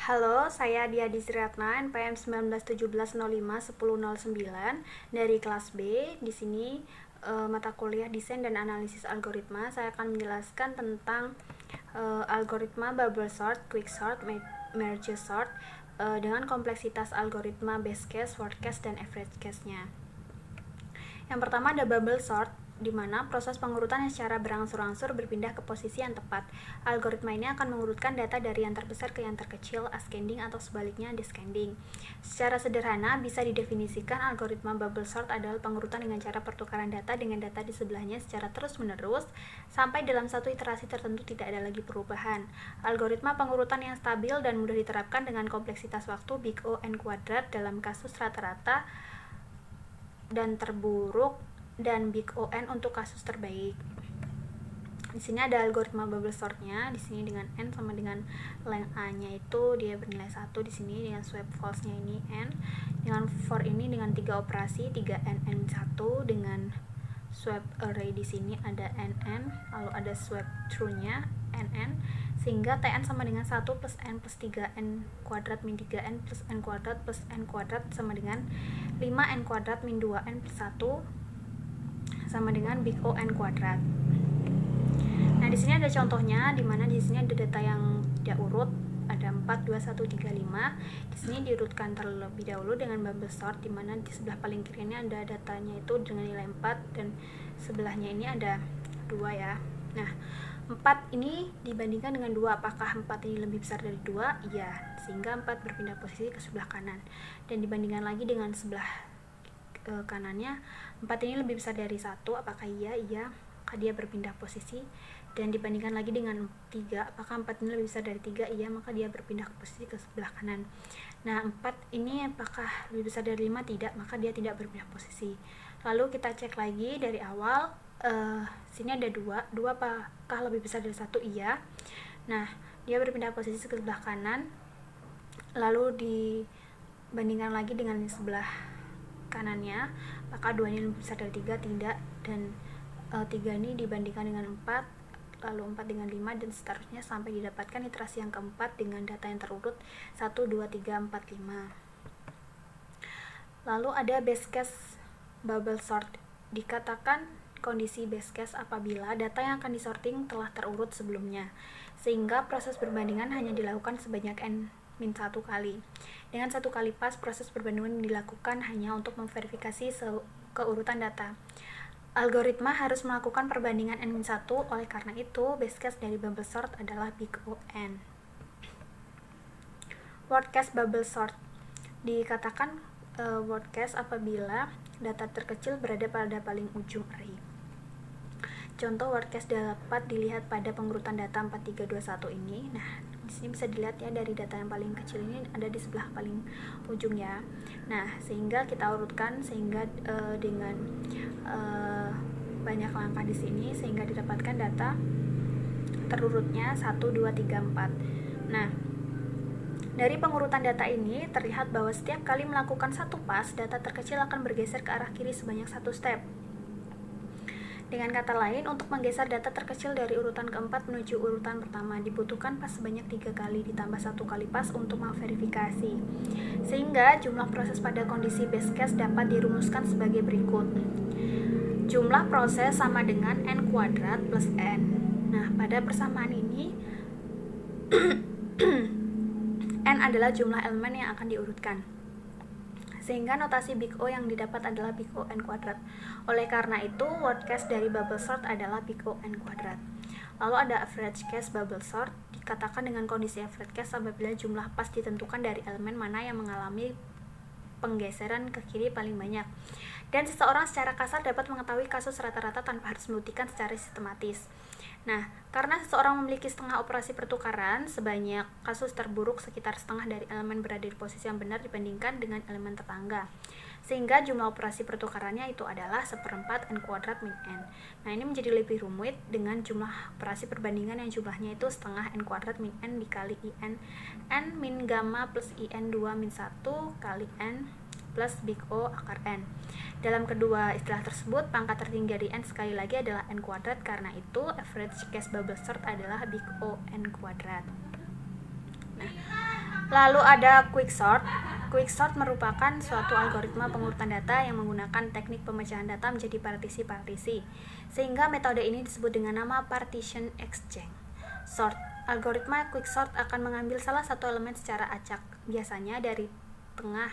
Halo, saya Dia Dizriatna, NPM 1917051009 dari kelas B. Di sini mata kuliah Desain dan Analisis Algoritma. Saya akan menjelaskan tentang algoritma bubble sort, quick sort, merge sort dengan kompleksitas algoritma base case, worst case, dan average case-nya. Yang pertama ada bubble sort, di mana proses pengurutan yang secara berangsur-angsur berpindah ke posisi yang tepat. Algoritma ini akan mengurutkan data dari yang terbesar ke yang terkecil, ascending atau sebaliknya descending. Secara sederhana, bisa didefinisikan algoritma bubble sort adalah pengurutan dengan cara pertukaran data dengan data di sebelahnya secara terus-menerus, sampai dalam satu iterasi tertentu tidak ada lagi perubahan. Algoritma pengurutan yang stabil dan mudah diterapkan dengan kompleksitas waktu big O n kuadrat dalam kasus rata-rata dan terburuk, dan big O n untuk kasus terbaik. Di sini ada algoritma bubble sortnya. Di sini dengan n sama dengan length a-nya itu dia bernilai 1. Di sini dengan swap false-nya ini n. Dengan for ini dengan 3 operasi 3n n1, dengan swap array di sini ada nn, lalu ada swap true-nya nn, sehingga tn sama dengan 1 plus n plus 3n kuadrat min 3n plus n kuadrat plus n kuadrat sama dengan 5n kuadrat min 2n plus 1 sama dengan big O n kuadrat. Nah, di sini ada contohnya, di mana di sini ada data yang tidak urut, ada 4, 2, 1, 3, 5. Di sini diurutkan terlebih dahulu dengan bubble sort, di mana di sebelah paling kiri ini ada datanya itu dengan nilai 4 dan sebelahnya ini ada 2 ya. Nah, 4 ini dibandingkan dengan 2, apakah 4 ini lebih besar dari 2? Iya, sehingga 4 berpindah posisi ke sebelah kanan. Dan dibandingkan lagi dengan sebelah kanannya, 4 ini lebih besar dari 1, apakah iya? Iya, maka dia berpindah posisi. Dan dibandingkan lagi dengan 3, apakah 4 ini lebih besar dari 3? Iya, maka dia berpindah ke posisi ke sebelah kanan. Nah, 4 ini apakah lebih besar dari 5? Tidak, maka dia tidak berpindah posisi. Lalu kita cek lagi dari awal, sini ada 2 apakah lebih besar dari 1? Iya. Nah, dia berpindah posisi ke sebelah kanan. Lalu dibandingkan lagi dengan sebelah kanannya, apakah 2 ini lebih besar dari 3? Tidak. Dan 3 ini dibandingkan dengan 4, lalu 4 dengan 5, dan seterusnya sampai didapatkan iterasi yang keempat dengan data yang terurut 1, 2, 3, 4, 5. Lalu ada base case bubble sort. Dikatakan kondisi base case apabila data yang akan disorting telah terurut sebelumnya, sehingga proses perbandingan hanya dilakukan sebanyak n-1 kali. Dengan 1 kali pas, proses perbandingan dilakukan hanya untuk memverifikasi keurutan data. Algoritma harus melakukan perbandingan n-1, oleh karena itu base case dari bubble sort adalah big O n. Worst case bubble sort. Dikatakan worst case apabila data terkecil berada pada paling ujung array. Contoh worst case dapat dilihat pada pengurutan data 4, 3, 2, 1 ini. Nah, di sini bisa dilihat ya, dari data yang paling kecil ini ada di sebelah paling ujung ya. Nah, sehingga kita urutkan sehingga dengan banyak langkah di sini sehingga didapatkan data terurutnya 1, 2, 3, 4. Nah, dari pengurutan data ini terlihat bahwa setiap kali melakukan satu pas, data terkecil akan bergeser ke arah kiri sebanyak 1 step. Dengan kata lain, untuk menggeser data terkecil dari urutan keempat menuju urutan pertama, dibutuhkan pas sebanyak 3 kali ditambah 1 kali pas untuk memverifikasi. Sehingga jumlah proses pada kondisi base case dapat dirumuskan sebagai berikut. Jumlah proses sama dengan n kuadrat plus n. Nah, pada persamaan ini n adalah jumlah elemen yang akan diurutkan, sehingga notasi big O yang didapat adalah big O n kuadrat. Oleh karena itu, worst case dari bubble sort adalah big O n kuadrat. Lalu ada average case bubble sort. Dikatakan dengan kondisi average case apabila jumlah pas ditentukan dari elemen mana yang mengalami penggeseran ke kiri paling banyak, dan seseorang secara kasar dapat mengetahui kasus rata-rata tanpa harus membuktikan secara sistematis. Nah, karena seseorang memiliki setengah operasi pertukaran, sebanyak kasus terburuk sekitar setengah dari elemen berada di posisi yang benar dibandingkan dengan elemen tetangga, sehingga jumlah operasi pertukarannya itu adalah 1/4 n kuadrat min n. Nah, ini menjadi lebih rumit dengan jumlah operasi perbandingan yang jumlahnya itu setengah n kuadrat min n dikali in n min gamma plus in 2 min 1 kali n plus big O akar n. Dalam kedua istilah tersebut, pangkat tertinggi dari n sekali lagi adalah n kuadrat, karena itu average case bubble sort adalah big O n kuadrat. Nah, Lalu ada quicksort. Quicksort merupakan suatu algoritma pengurutan data yang menggunakan teknik pemecahan data menjadi partisi-partisi, sehingga metode ini disebut dengan nama partition exchange. Sort. Algoritma quicksort akan mengambil salah satu elemen secara acak, biasanya dari tengah,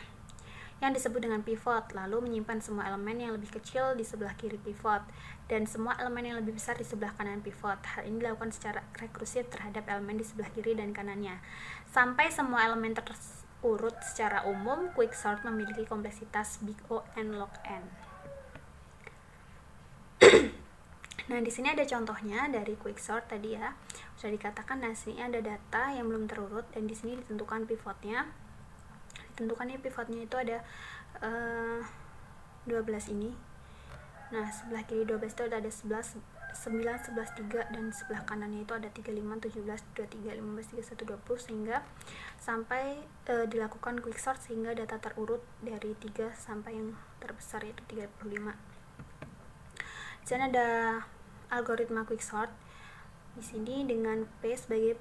yang disebut dengan pivot, lalu menyimpan semua elemen yang lebih kecil di sebelah kiri pivot dan semua elemen yang lebih besar di sebelah kanan pivot. Hal ini dilakukan secara rekursif terhadap elemen di sebelah kiri dan kanannya sampai semua elemen terurut. Secara umum, quicksort memiliki kompleksitas big O n log n. Nah, di sini ada contohnya dari quicksort tadi ya. Sudah dikatakan, nah sini ada data yang belum terurut dan di sini ditentukan pivotnya. Ditentukannya pivotnya itu ada 12 ini. Nah, sebelah kiri 12 itu ada 11, 9, 11, 3 dan sebelah kanannya itu ada 35, 17, 23, 15, 31, 20 sehingga sampai dilakukan quicksort sehingga data terurut dari 3 sampai yang terbesar yaitu 35. Di sini ada algoritma quicksort. Di sini dengan P sebagai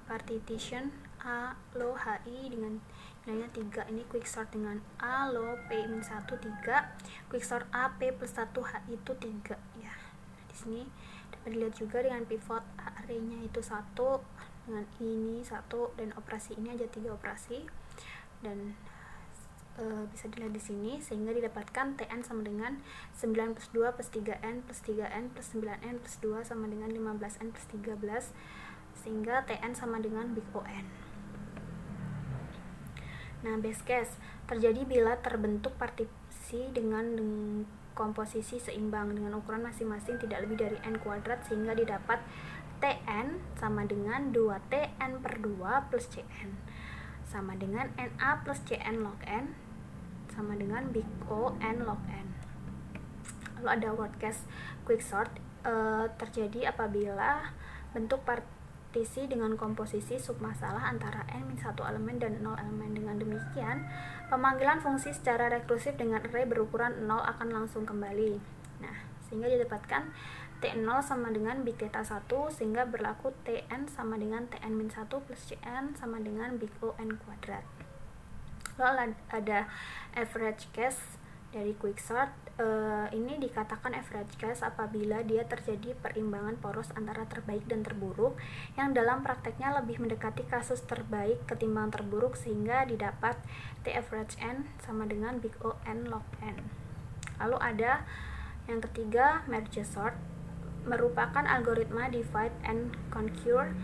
partition A lo HI dengan nilainya 3. Ini quicksort dengan A lo P-1 3. Quicksort A P plus 1 HI itu 3 ya. Di sini dapat dilihat juga dengan pivot array-nya itu 1 dengan ini 1 dan operasi ini aja 3 operasi dan bisa dilihat di sini sehingga didapatkan Tn sama dengan 9 plus 2 plus 3n plus 3n plus 9n plus 2 sama dengan 15n plus 13 sehingga Tn sama dengan big O n. Nah, base case terjadi bila terbentuk partisi dengan komposisi seimbang dengan ukuran masing-masing tidak lebih dari n kuadrat sehingga didapat Tn sama dengan 2Tn per 2 plus Cn sama dengan Na plus Cn log n sama dengan big O n log n. Lalu ada worst case quicksort terjadi apabila bentuk partisi dengan komposisi submasalah antara n-1 elemen dan 0 elemen. Dengan demikian, pemanggilan fungsi secara rekursif dengan array berukuran 0 akan langsung kembali. Nah, sehingga didapatkan T0 sama dengan big theta 1 sehingga berlaku Tn sama dengan Tn-1 plus Cn sama dengan big O n kuadrat. Lalu ada average case dari quicksort. Ini dikatakan average case apabila dia terjadi perimbangan poros antara terbaik dan terburuk yang dalam prakteknya lebih mendekati kasus terbaik ketimbang terburuk sehingga didapat T average n sama dengan big O n log n. Lalu ada yang ketiga, merge sort merupakan algoritma divide and conquer,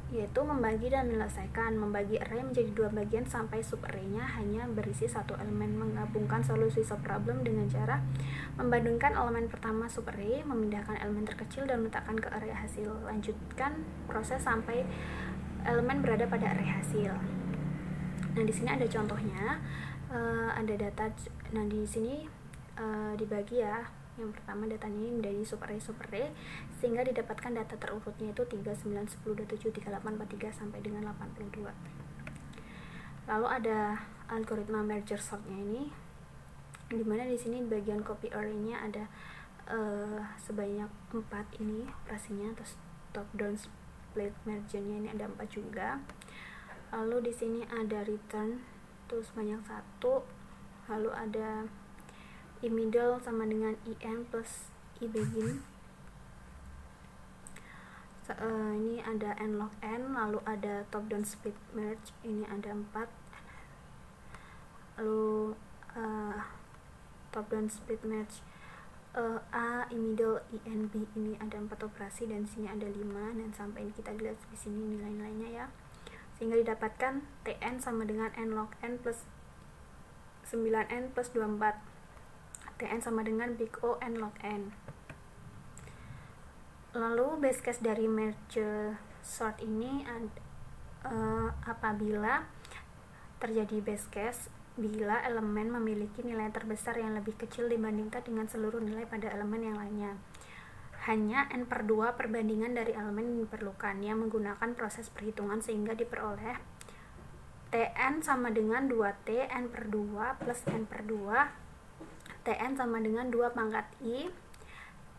yaitu membagi dan menyelesaikan, membagi array menjadi 2 bagian sampai subarray-nya hanya berisi 1 elemen, menggabungkan solusi subproblem dengan cara membandingkan elemen pertama subarray, memindahkan elemen terkecil dan meletakkan ke array hasil. Lanjutkan proses sampai elemen berada pada array hasil. Nah, di sini ada contohnya, ada data. Nah, di sini dibagi ya. Yang pertama datanya ini menjadi subarray sehingga didapatkan data terurutnya itu 3, 9, 10, 27, 38, 43 sampai dengan 82. Lalu ada algoritma merge sort-nya ini dimana di sini bagian copy array-nya ada sebanyak 4 ini operasinya, terus top down split merge-nya ini ada 4 juga. Lalu di sini ada return terus banyak 1. Lalu ada I middle sama dengan IN plus I begin. Ini ada n log n. Lalu ada top down split merge, ini ada 4. Lalu top down split merge A, I middle, IN, B, ini ada 4 operasi dan sini ada 5 dan sampai ini kita lihat di sini nilai-nilainya ya. Sehingga didapatkan Tn sama dengan n log n plus 9n plus 24. Tn sama dengan big O n log n. Lalu base case dari merge sort ini apabila terjadi base case bila elemen memiliki nilai terbesar yang lebih kecil dibandingkan dengan seluruh nilai pada elemen yang lainnya. Hanya n per 2 perbandingan dari elemen yang diperlukan yang menggunakan proses perhitungan sehingga diperoleh Tn sama dengan 2T n per 2 plus n per 2 Tn sama dengan 2 pangkat I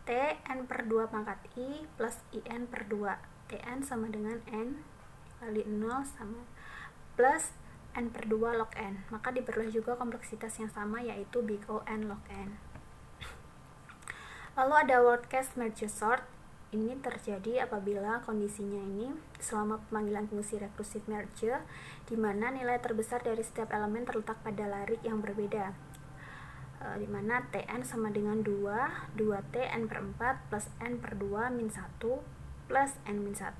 Tn per 2 pangkat I plus IN per 2. Tn sama dengan n kali 0 sama plus n per 2 log n. Maka diperoleh juga kompleksitas yang sama, yaitu big O n log n. Lalu ada word case merge sort. Ini terjadi apabila kondisinya ini selama pemanggilan fungsi rekursif merge, di mana nilai terbesar dari setiap elemen terletak pada larik yang berbeda, di mana Tn sama dengan 2, 2T n per 4 plus n per 2 min 1 plus n min 1.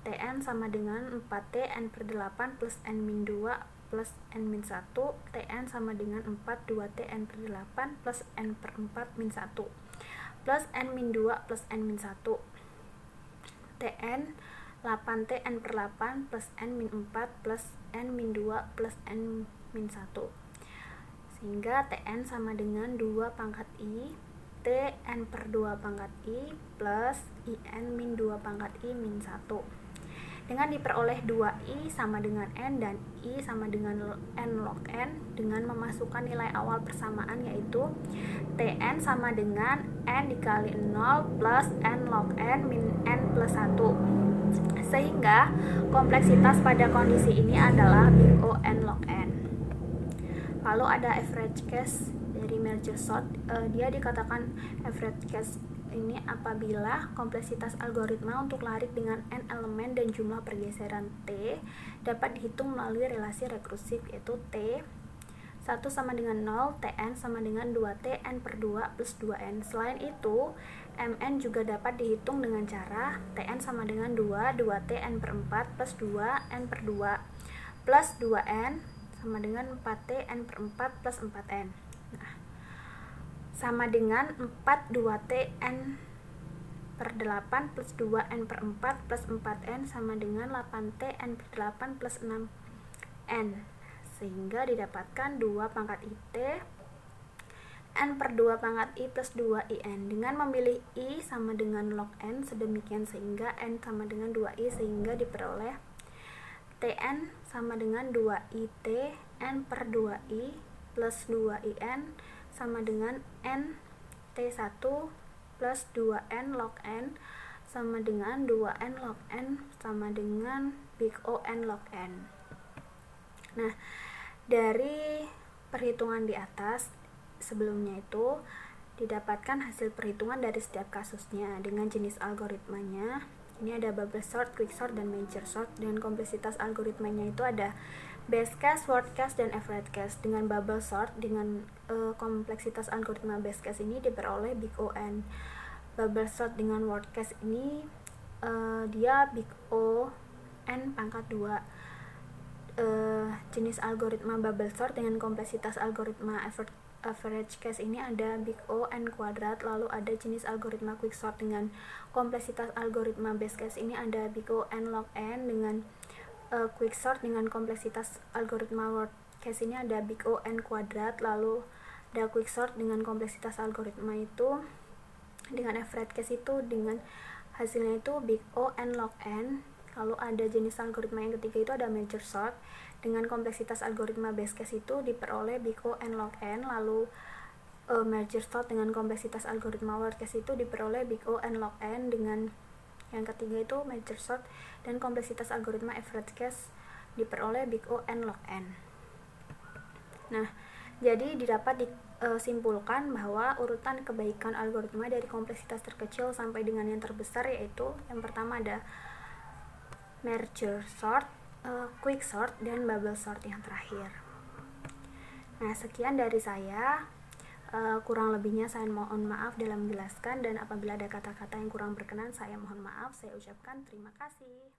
Tn sama dengan 4T n per 8 plus n min 2 plus n min 1. Tn sama dengan 4 2T n per 8 plus n per 4 min 1 plus n min 2 plus n min 1. Tn 8T n per 8 plus n min 4 plus n min 2 plus n min 1. Sehingga Tn sama dengan 2 pangkat I Tn per 2 pangkat I plus In min 2 pangkat I min 1. Dengan diperoleh 2I sama dengan N dan I sama dengan N log N dengan memasukkan nilai awal persamaan, yaitu Tn sama dengan N dikali 0 plus N log N min N plus 1. Sehingga kompleksitas pada kondisi ini adalah big O N log N. Lalu ada average case dari merge sort. Dia dikatakan average case ini apabila kompleksitas algoritma untuk larik dengan n elemen dan jumlah pergeseran T dapat dihitung melalui relasi rekursif, yaitu T 1 sama dengan 0, Tn sama dengan 2T n per 2 plus 2n. Selain itu, Mn juga dapat dihitung dengan cara Tn sama dengan 2, 2T n per 4 plus 2 n per 2 plus 2n sama dengan 4T n per 4 plus 4n. Nah, sama dengan 4 2T n per 8 plus 2n per 4 plus 4n sama dengan 8T n per 8 plus 6n. Sehingga didapatkan 2 pangkat IT n per 2 pangkat I plus 2IN. Dengan memilih I sama dengan log n sedemikian sehingga n sama dengan 2I, sehingga diperoleh Tn sama dengan 2IT n per 2I plus 2IN sama dengan n T1 plus 2n log n sama dengan 2n log n sama dengan big O n log n. Nah, dari perhitungan di atas sebelumnya itu didapatkan hasil perhitungan dari setiap kasusnya dengan jenis algoritmanya. Ini ada bubble sort, quick sort, dan merge sort. Dengan kompleksitas algoritmanya itu ada base case, worst case, dan average case. Dengan bubble sort, dengan kompleksitas algoritma base case ini diperoleh big O n. Bubble sort dengan worst case ini dia big O n pangkat 2. Jenis algoritma bubble sort dengan kompleksitas algoritma average case ini ada big O n kuadrat. Lalu ada jenis algoritma quick sort dengan kompleksitas algoritma base case ini ada big O n log n. Dengan quick sort dengan kompleksitas algoritma worst case ini ada big O n kuadrat. Lalu ada quick sort dengan kompleksitas algoritma itu dengan average case itu dengan hasilnya itu big O n log n. Lalu ada jenis algoritma yang ketiga itu ada merge sort dengan kompleksitas algoritma base case itu diperoleh big O n log n. Lalu merge sort dengan kompleksitas algoritma worst case itu diperoleh big O n log n. Dengan yang ketiga itu merge sort dan kompleksitas algoritma average case diperoleh big O n log n. Nah, jadi didapat disimpulkan bahwa urutan kebaikan algoritma dari kompleksitas terkecil sampai dengan yang terbesar, yaitu yang pertama ada merge sort, quick sort, dan bubble sort yang terakhir. Nah, sekian dari saya. Kurang lebihnya saya mohon maaf dalam menjelaskan, dan apabila ada kata-kata yang kurang berkenan saya mohon maaf. Saya ucapkan terima kasih.